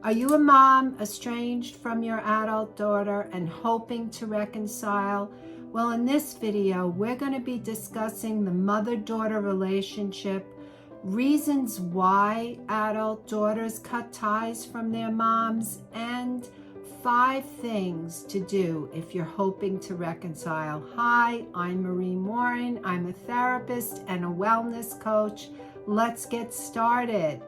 Are you a mom estranged from your adult daughter and hoping to reconcile? Well, in this video, we're going to be discussing the mother-daughter relationship, reasons why adult daughters cut ties from their moms, and 5 things to do if you're hoping to reconcile. Hi, I'm Marie Morin. I'm a therapist and a wellness coach. Let's get started.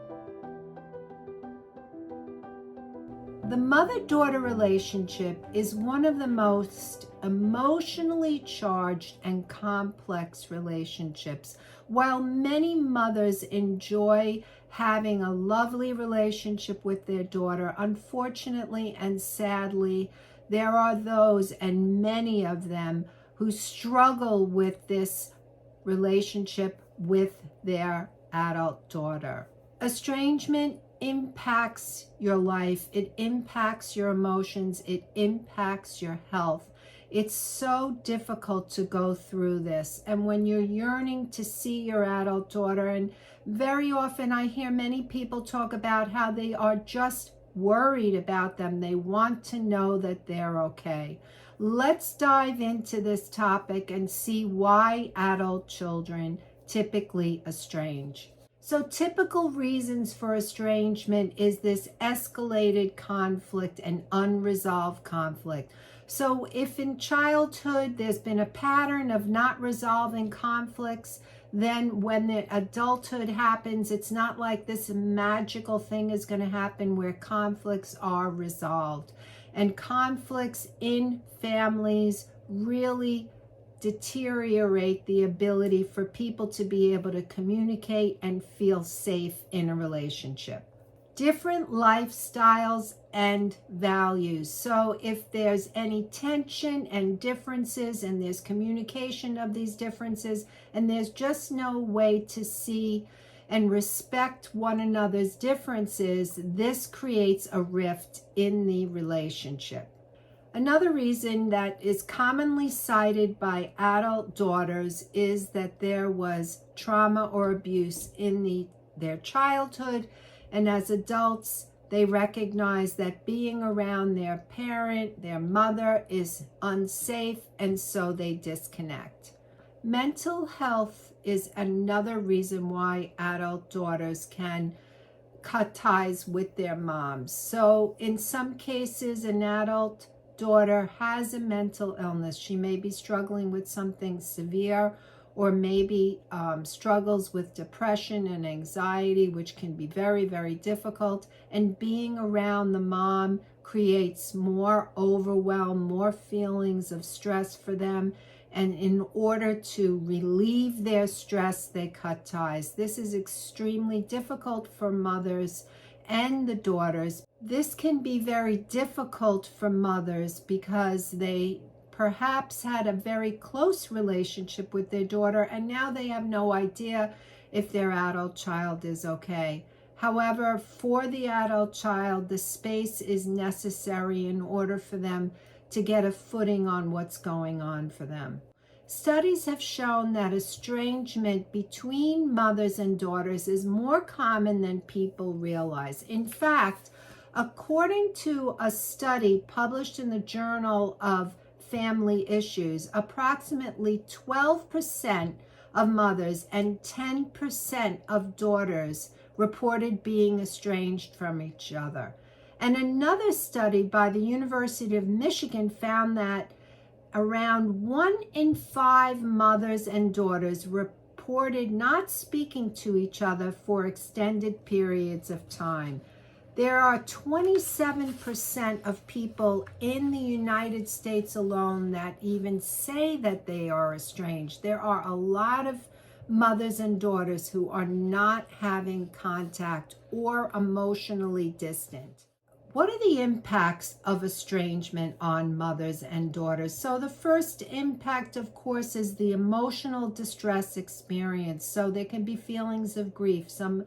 The mother-daughter relationship is one of the most emotionally charged and complex relationships. While many mothers enjoy having a lovely relationship with their daughter, unfortunately and sadly, there are those, and many of them, who struggle with this relationship with their adult daughter. Estrangement impacts your life, it impacts your emotions, it impacts your health. It's so difficult to go through this. And when you're yearning to see your adult daughter, and very often I hear many people talk about how they are just worried about them. They want to know that they're okay. Let's dive into this topic and see why adult children typically estrange. So typical reasons for estrangement is this escalated conflict and unresolved conflict. So if in childhood there's been a pattern of not resolving conflicts, then when the adulthood happens, it's not like this magical thing is going to happen where conflicts are resolved. And conflicts in families really deteriorate the ability for people to be able to communicate and feel safe in a relationship. Different lifestyles and values. So if there's any tension and differences, and there's communication of these differences, and there's just no way to see and respect one another's differences, this creates a rift in the relationship. Another reason that is commonly cited by adult daughters is that there was trauma or abuse in their childhood, and as adults, they recognize that being around their parent, their mother, is unsafe, and so they disconnect. Mental health is another reason why adult daughters can cut ties with their moms. So in some cases, an adult daughter has a mental illness. She may be struggling with something severe, or maybe struggles with depression and anxiety, which can be very, very difficult. And being around the mom creates more overwhelm, more feelings of stress for them. And in order to relieve their stress, they cut ties. This is extremely difficult for mothers and the daughters. This can be very difficult for mothers because they perhaps had a very close relationship with their daughter, and now they have no idea if their adult child is okay. However, for the adult child, the space is necessary in order for them to get a footing on what's going on for them. Studies have shown that estrangement between mothers and daughters is more common than people realize. In fact, according to a study published in the Journal of Family Issues, approximately 12% of mothers and 10% of daughters reported being estranged from each other. And another study by the University of Michigan found that around 1 in 5 mothers and daughters reported not speaking to each other for extended periods of time. There are 27% of people in the United States alone that even say that they are estranged. There are a lot of mothers and daughters who are not having contact or emotionally distant. What are the impacts of estrangement on mothers and daughters? So the first impact, of course, is the emotional distress experience. So there can be feelings of grief, some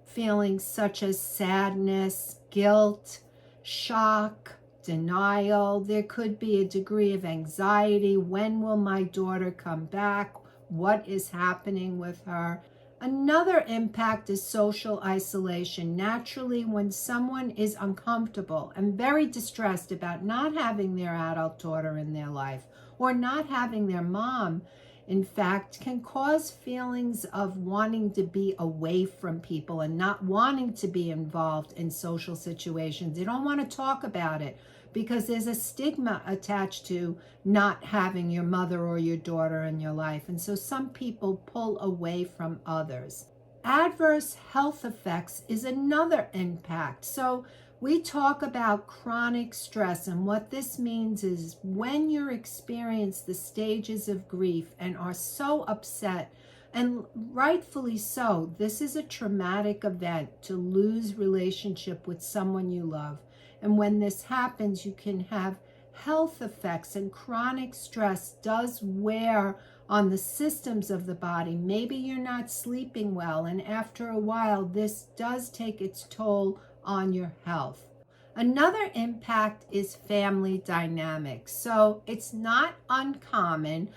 feelings such as sadness, guilt, shock, denial. There could be a degree of anxiety. When will my daughter come back? What is happening with her? Another impact is social isolation. Naturally, when someone is uncomfortable and very distressed about not having their adult daughter in their life or not having their mom, in fact, can cause feelings of wanting to be away from people and not wanting to be involved in social situations. They don't want to talk about it because there's a stigma attached to not having your mother or your daughter in your life. And so some people pull away from others. Adverse health effects is another impact. So we talk about chronic stress, and what this means is when you experience the stages of grief and are so upset, and rightfully so, this is a traumatic event to lose relationship with someone you love. And when this happens, you can have health effects, and chronic stress does wear on the systems of the body. Maybe you're not sleeping well, and after a while, this does take its toll on your health. Another impact is family dynamics. So it's not uncommon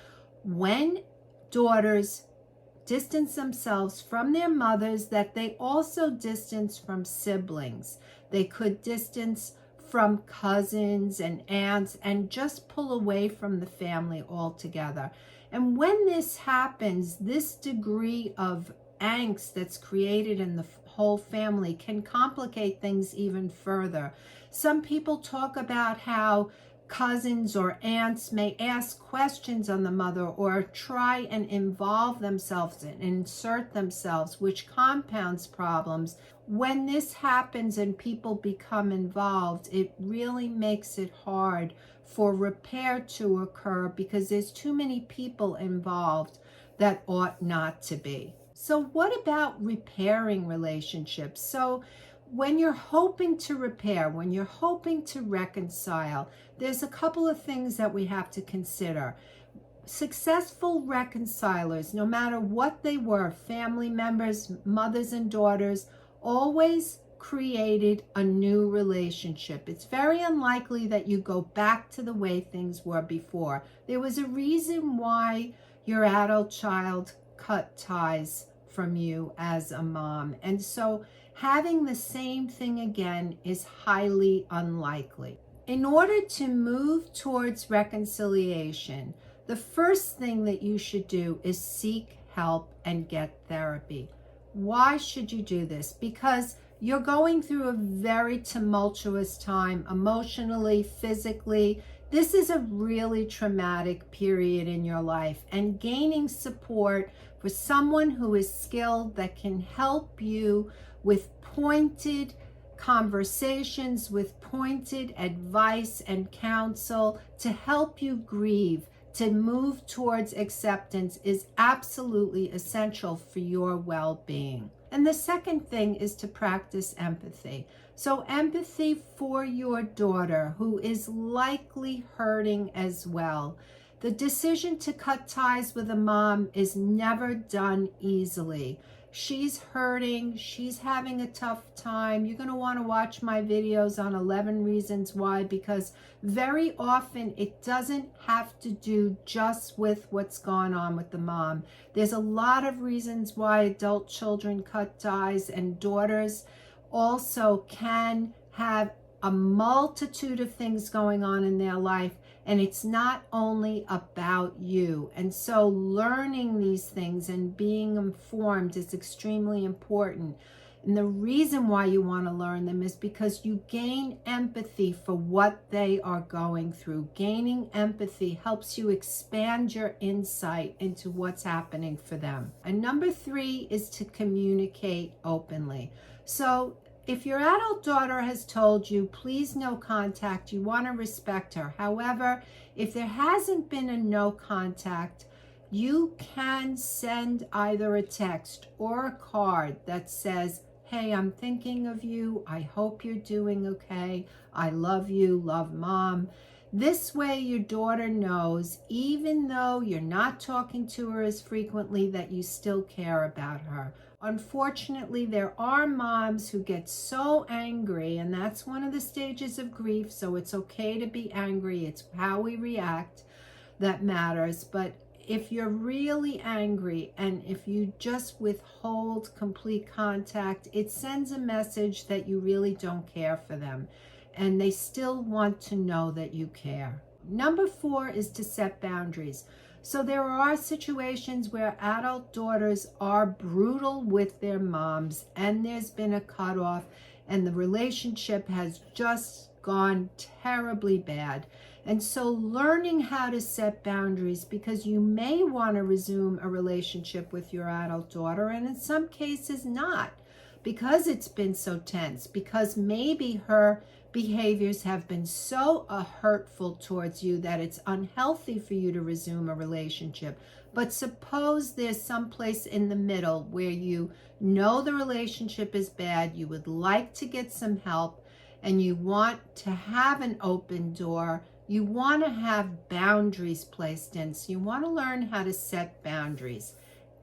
when daughters distance themselves from their mothers that they also distance from siblings. They could distance from cousins and aunts and just pull away from the family altogether. And when this happens, this degree of angst that's created in the whole family can complicate things even further. Some people talk about how cousins or aunts may ask questions on the mother or try and involve themselves and insert themselves, which compounds problems. When this happens and people become involved, it really makes it hard for repair to occur because there's too many people involved that ought not to be. So what about repairing relationships? So when you're hoping to repair, when you're hoping to reconcile, there's a couple of things that we have to consider. Successful reconcilers, no matter what they were, family members, mothers and daughters, always created a new relationship. It's very unlikely that you go back to the way things were before. There was a reason why your adult child cut ties from you as a mom. And so having the same thing again is highly unlikely. In order to move towards reconciliation, the first thing that you should do is seek help and get therapy. Why should you do this? Because you're going through a very tumultuous time emotionally, physically. This is a really traumatic period in your life, and gaining support for someone who is skilled that can help you with pointed conversations, with pointed advice and counsel to help you grieve, to move towards acceptance is absolutely essential for your well-being. And the second thing is to practice empathy. So empathy for your daughter who is likely hurting as well. The decision to cut ties with a mom is never done easily. She's hurting, she's having a tough time. You're going to want to watch my videos on 11 reasons why, because very often it doesn't have to do just with what's gone on with the mom. There's a lot of reasons why adult children cut ties, and daughters also can have a multitude of things going on in their life, and it's not only about you. And so learning these things and being informed is extremely important. And the reason why you want to learn them is because you gain empathy for what they are going through. Gaining empathy helps you expand your insight into what's happening for them. And number 3 is to communicate openly. So if your adult daughter has told you, please no contact, you want to respect her. However, if there hasn't been a no contact, you can send either a text or a card that says, hey, I'm thinking of you. I hope you're doing okay. I love you. Love, Mom. This way your daughter knows, even though you're not talking to her as frequently, that you still care about her. Unfortunately, there are moms who get so angry, and that's one of the stages of grief, so it's okay to be angry. It's how we react that matters. But if you're really angry and if you just withhold complete contact, it sends a message that you really don't care for them, and they still want to know that you care. Number 4 is to set boundaries. So there are situations where adult daughters are brutal with their moms, and there's been a cutoff, and the relationship has just gone terribly bad. And so learning how to set boundaries, because you may want to resume a relationship with your adult daughter, and in some cases not, because it's been so tense, because maybe her behaviors have been so hurtful towards you that it's unhealthy for you to resume a relationship. But suppose there's some place in the middle where you know the relationship is bad, you would like to get some help, and you want to have an open door. You want to have boundaries placed in. So you want to learn how to set boundaries.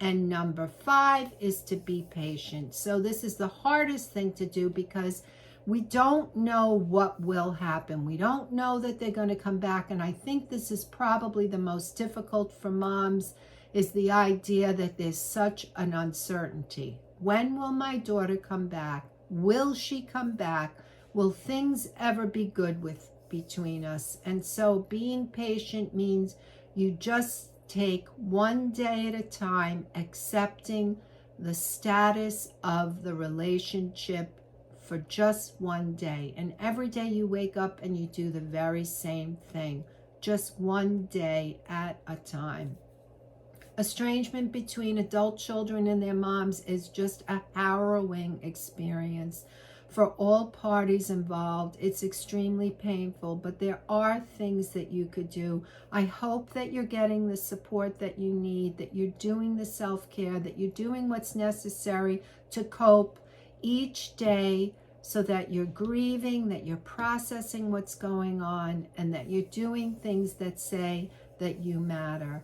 And number 5 is to be patient. So this is the hardest thing to do, because we don't know what will happen. We don't know that they're going to come back. And I think this is probably the most difficult for moms, is the idea that there's such an uncertainty. When will my daughter come back? Will she come back? Will things ever be good between us? And so being patient means you just take one day at a time, accepting the status of the relationship for just one day. And every day you wake up and you do the very same thing, just one day at a time. Estrangement between adult children and their moms is just a harrowing experience for all parties involved. It's extremely painful, but there are things that you could do. I hope that you're getting the support that you need, that you're doing the self-care, that you're doing what's necessary to cope each day, so that you're grieving, that you're processing what's going on, and that you're doing things that say that you matter.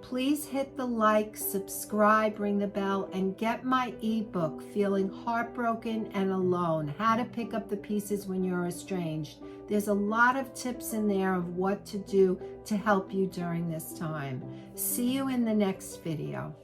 Please hit the like, subscribe, ring the bell, and get my ebook, Feeling Heartbroken and Alone, How to Pick Up the Pieces When You're Estranged. There's a lot of tips in there of what to do to help you during this time. See you in the next video.